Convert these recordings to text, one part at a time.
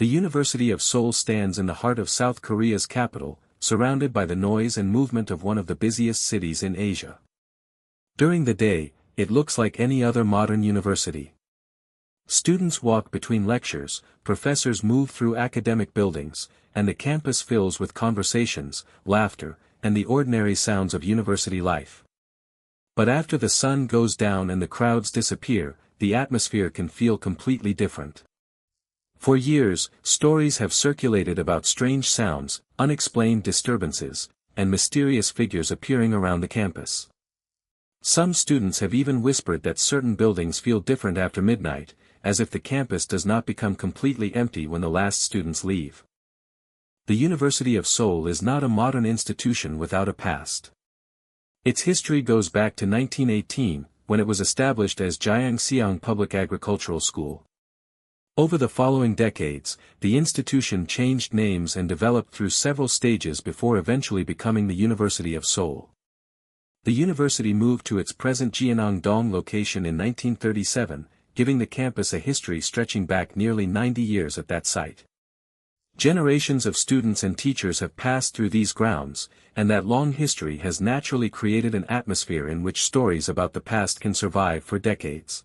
The University of Seoul stands in the heart of South Korea's capital, surrounded by the noise and movement of one of the busiest cities in Asia. During the day, it looks like any other modern university. Students walk between lectures, professors move through academic buildings, and the campus fills with conversations, laughter, and the ordinary sounds of university life. But after the sun goes down and the crowds disappear, the atmosphere can feel completely different. For years, stories have circulated about strange sounds, unexplained disturbances, and mysterious figures appearing around the campus. Some students have even whispered that certain buildings feel different after midnight, as if the campus does not become completely empty when the last students leave. The University of Seoul is not a modern institution without a past. Its history goes back to 1918, when it was established as Gyeongseong Public Agricultural School. Over the following decades, the institution changed names and developed through several stages before eventually becoming the University of Seoul. The university moved to its present Gyeongnam location in 1937, giving the campus a history stretching back nearly 90 years at that site. Generations of students and teachers have passed through these grounds, and that long history has naturally created an atmosphere in which stories about the past can survive for decades.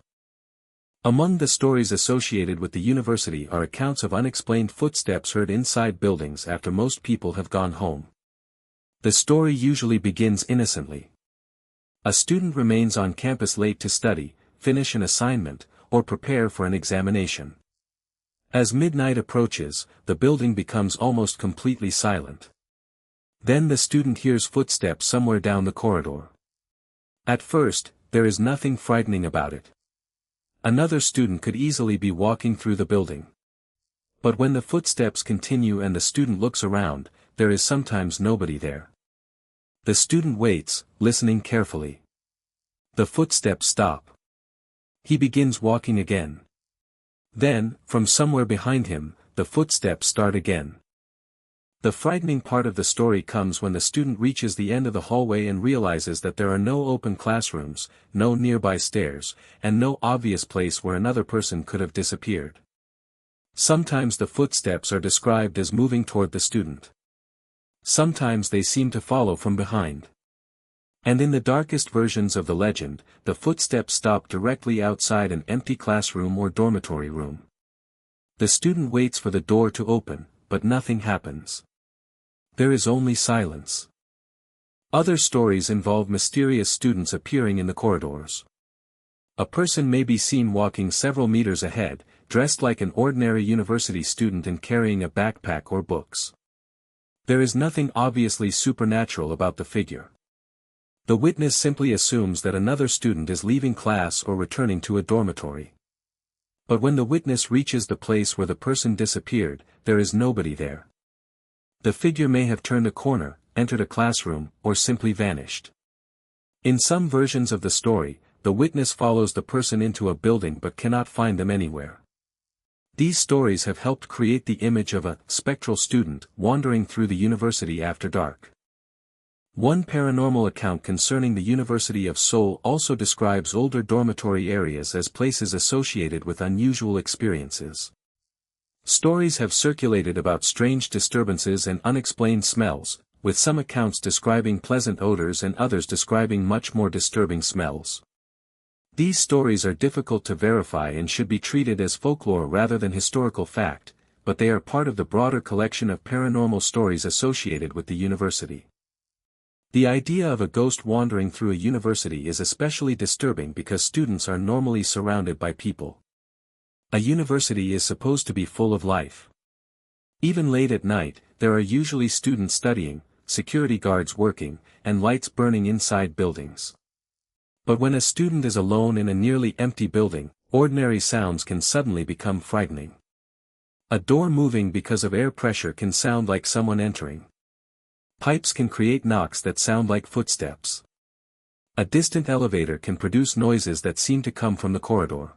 Among the stories associated with the university are accounts of unexplained footsteps heard inside buildings after most people have gone home. The story usually begins innocently. A student remains on campus late to study, finish an assignment, or prepare for an examination. As midnight approaches, the building becomes almost completely silent. Then the student hears footsteps somewhere down the corridor. At first, there is nothing frightening about it. Another student could easily be walking through the building. But when the footsteps continue and the student looks around, there is sometimes nobody there. The student waits, listening carefully. The footsteps stop. He begins walking again. Then, from somewhere behind him, the footsteps start again. The frightening part of the story comes when the student reaches the end of the hallway and realizes that there are no open classrooms, no nearby stairs, and no obvious place where another person could have disappeared. Sometimes the footsteps are described as moving toward the student. Sometimes they seem to follow from behind. And in the darkest versions of the legend, the footsteps stop directly outside an empty classroom or dormitory room. The student waits for the door to open, but nothing happens. There is only silence. Other stories involve mysterious students appearing in the corridors. A person may be seen walking several meters ahead, dressed like an ordinary university student and carrying a backpack or books. There is nothing obviously supernatural about the figure. The witness simply assumes that another student is leaving class or returning to a dormitory. But when the witness reaches the place where the person disappeared, there is nobody there. The figure may have turned a corner, entered a classroom, or simply vanished. In some versions of the story, the witness follows the person into a building but cannot find them anywhere. These stories have helped create the image of a spectral student wandering through the university after dark. One paranormal account concerning the University of Seoul also describes older dormitory areas as places associated with unusual experiences. Stories have circulated about strange disturbances and unexplained smells, with some accounts describing pleasant odors and others describing much more disturbing smells. These stories are difficult to verify and should be treated as folklore rather than historical fact, but they are part of the broader collection of paranormal stories associated with the university. The idea of a ghost wandering through a university is especially disturbing because students are normally surrounded by people. A university is supposed to be full of life. Even late at night, there are usually students studying, security guards working, and lights burning inside buildings. But when a student is alone in a nearly empty building, ordinary sounds can suddenly become frightening. A door moving because of air pressure can sound like someone entering. Pipes can create knocks that sound like footsteps. A distant elevator can produce noises that seem to come from the corridor.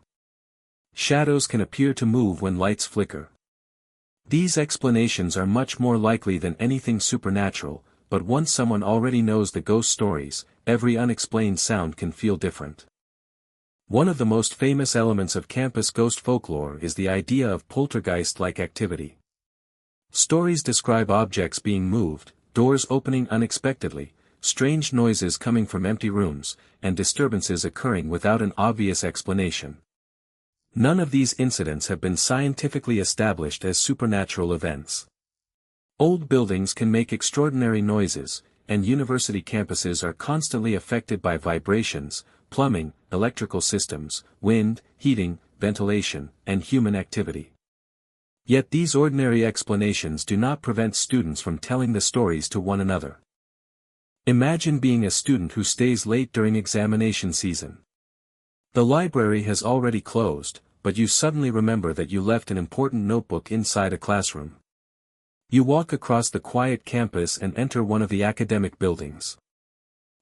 Shadows can appear to move when lights flicker. These explanations are much more likely than anything supernatural, but once someone already knows the ghost stories, every unexplained sound can feel different. One of the most famous elements of campus ghost folklore is the idea of poltergeist-like activity. Stories describe objects being moved, doors opening unexpectedly, strange noises coming from empty rooms, and disturbances occurring without an obvious explanation. None of these incidents have been scientifically established as supernatural events. Old buildings can make extraordinary noises, and university campuses are constantly affected by vibrations, plumbing, electrical systems, wind, heating, ventilation, and human activity. Yet these ordinary explanations do not prevent students from telling the stories to one another. Imagine being a student who stays late during examination season. The library has already closed, but you suddenly remember that you left an important notebook inside a classroom. You walk across the quiet campus and enter one of the academic buildings.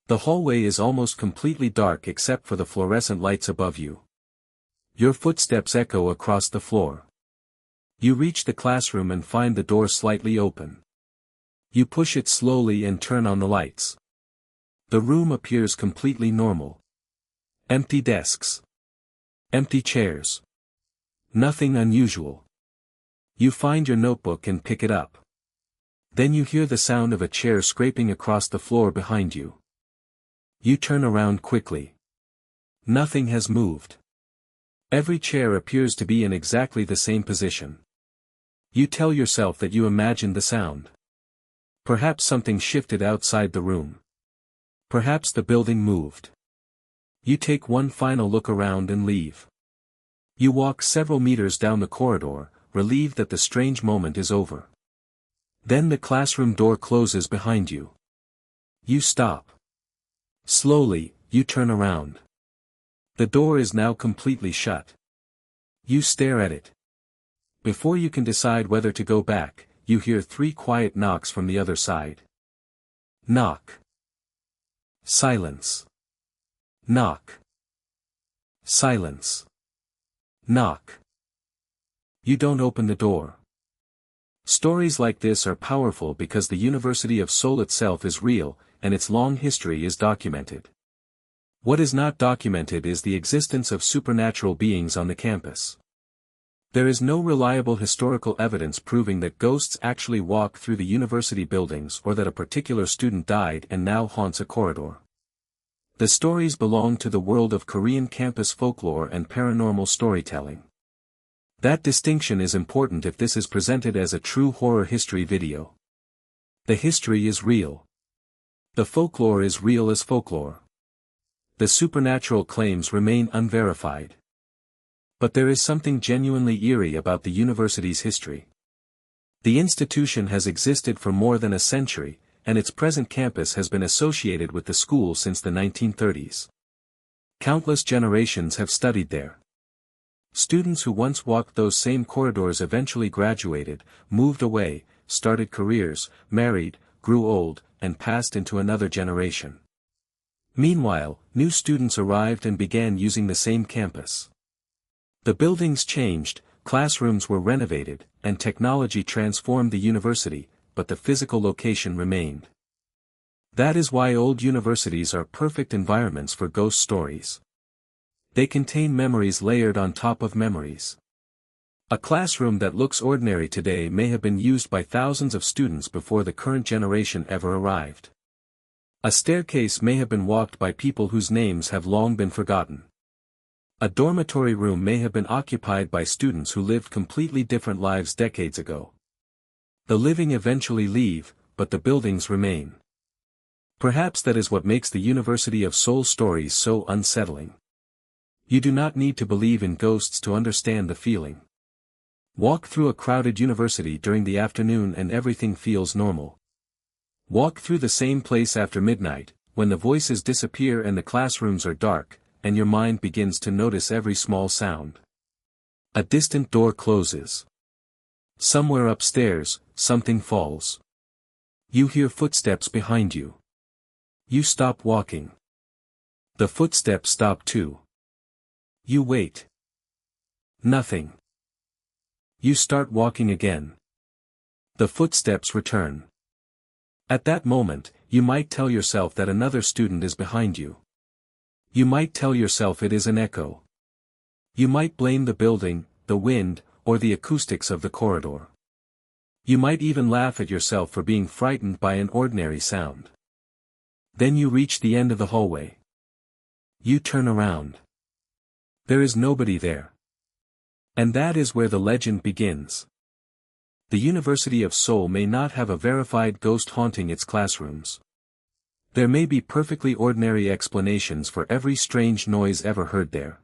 The hallway is almost completely dark except for the fluorescent lights above you. Your footsteps echo across the floor. You reach the classroom and find the door slightly open. You push it slowly and turn on the lights. The room appears completely normal. Empty desks. Empty chairs. Nothing unusual. You find your notebook and pick it up. Then you hear the sound of a chair scraping across the floor behind you. You turn around quickly. Nothing has moved. Every chair appears to be in exactly the same position. You tell yourself that you imagined the sound. Perhaps something shifted outside the room. Perhaps the building moved. You take one final look around and leave. You walk several meters down the corridor, relieved that the strange moment is over. Then the classroom door closes behind you. You stop. Slowly, you turn around. The door is now completely shut. You stare at it. Before you can decide whether to go back, you hear 3 quiet knocks from the other side. Knock. Silence. Knock. Silence. Knock. You don't open the door. Stories like this are powerful because the University of Seoul itself is real, and its long history is documented. What is not documented is the existence of supernatural beings on the campus. There is no reliable historical evidence proving that ghosts actually walk through the university buildings or that a particular student died and now haunts a corridor. The stories belong to the world of Korean campus folklore and paranormal storytelling. That distinction is important if this is presented as a true horror history video. The history is real. The folklore is real as folklore. The supernatural claims remain unverified. But there is something genuinely eerie about the university's history. The institution has existed for more than a century, and its present campus has been associated with the school since the 1930s. Countless generations have studied there. Students who once walked those same corridors eventually graduated, moved away, started careers, married, grew old, and passed into another generation. Meanwhile, new students arrived and began using the same campus. The buildings changed, classrooms were renovated, and technology transformed the university, but the physical location remained. That is why old universities are perfect environments for ghost stories. They contain memories layered on top of memories. A classroom that looks ordinary today may have been used by thousands of students before the current generation ever arrived. A staircase may have been walked by people whose names have long been forgotten. A dormitory room may have been occupied by students who lived completely different lives decades ago. The living eventually leave, but the buildings remain. Perhaps that is what makes the University of Seoul stories so unsettling. You do not need to believe in ghosts to understand the feeling. Walk through a crowded university during the afternoon and everything feels normal. Walk through the same place after midnight, when the voices disappear and the classrooms are dark, and your mind begins to notice every small sound. A distant door closes. Somewhere upstairs, something falls. You hear footsteps behind you. You stop walking. The footsteps stop too. You wait. Nothing. You start walking again. The footsteps return. At that moment, you might tell yourself that another student is behind you. You might tell yourself it is an echo. You might blame the building, the wind, or the acoustics of the corridor. You might even laugh at yourself for being frightened by an ordinary sound. Then you reach the end of the hallway. You turn around. There is nobody there. And that is where the legend begins. The University of Seoul may not have a verified ghost haunting its classrooms. There may be perfectly ordinary explanations for every strange noise ever heard there.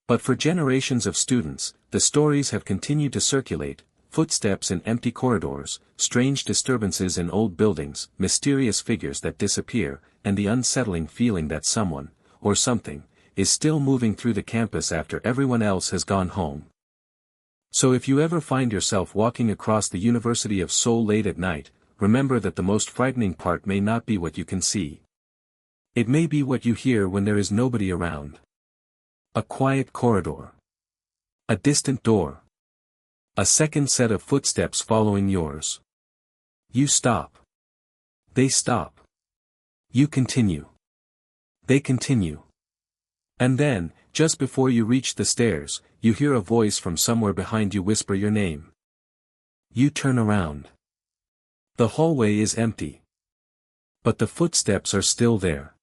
But for generations of students, the stories have continued to circulate: footsteps in empty corridors, strange disturbances in old buildings, mysterious figures that disappear, and the unsettling feeling that someone, or something, is still moving through the campus after everyone else has gone home. So if you ever find yourself walking across the University of Seoul late at night, remember that the most frightening part may not be what you can see. It may be what you hear when there is nobody around. A quiet corridor. A distant door. A second set of footsteps following yours. You stop. They stop. You continue. They continue. And then, just before you reach the stairs, you hear a voice from somewhere behind you whisper your name. You turn around. The hallway is empty. But the footsteps are still there.